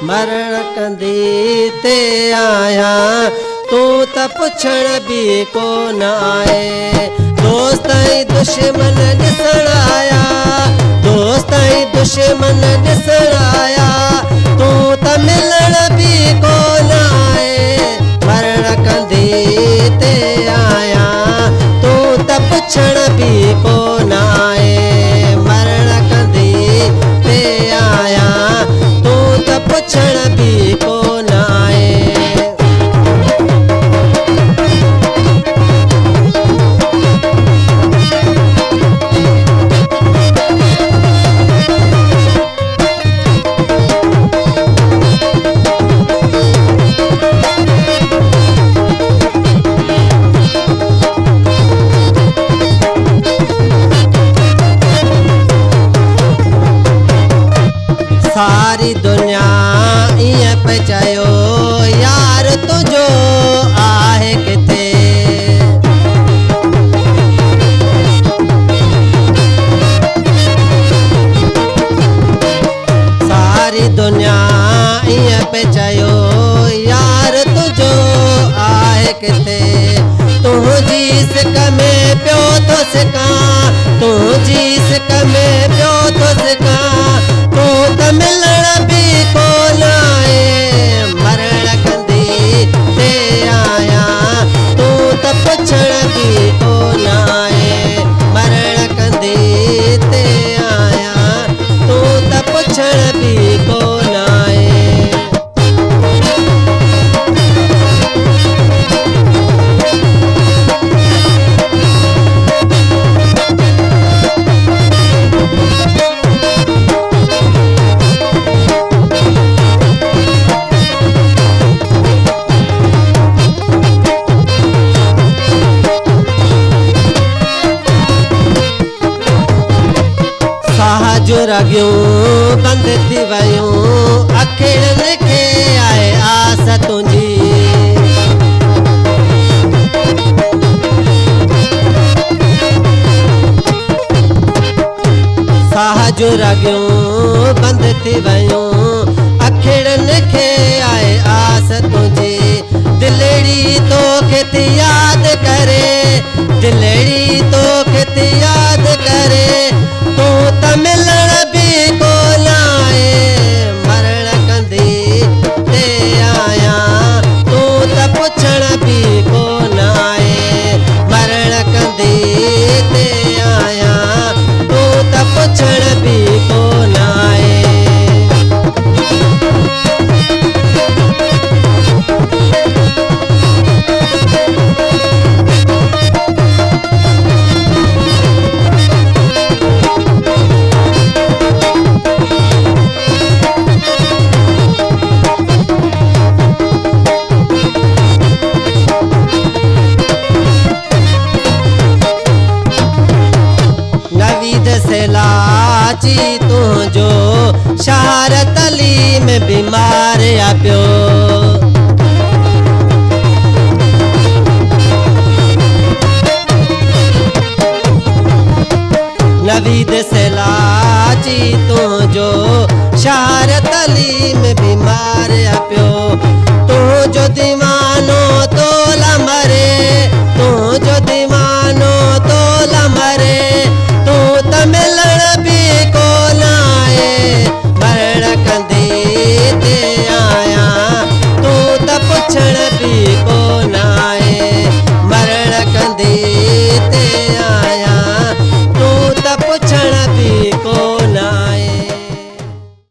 मरण कंदी ते आया तू त पुछण भी कोन आए। दोस्त दुश्मन ॾिसण आया, दोस्त दुश्मन ॾिसण आया, तू त मिलण भी कोन आए। मरण कंदी ते आया तू त पुछण भी कोन आए। मरण कंदी ते आया तू त पुछण भी कोन आए। सारी दुनिया इं पे चयो यार तुझो आहे किथे। सारी दुनिया इं पे चयो यार तुझो आहे किथे। तुझी सिक में पियो थो सिकां, तुझी सिक में पियो थो सिकां, तू त मिलण भी कोन आए। मरण कंदी ते आया तू त पुछण भी कोन आए। मरण कंदी ते आया तू त पुछण भी कोन आए। जो रगियूं बंद थी वयूं अखियुनि खे आहे आस तुंहिंजी। साह जो रगियूं बंद थी वयूं अखियुनि खे आहे आस तुंहिंजी। दिलड़ी तोखे थी यादि करे, दिलड़ी तोखे थी यादि करे, तू त मिलण भी कोन आए। मरण कंदी ते आया तू त पुछण भी कोन आए। मरण कंदी ते आया तू त पुछण भी कोन आए। लाची तुझो शहर तली में बीमार आ पियो। नवीद से लाची तू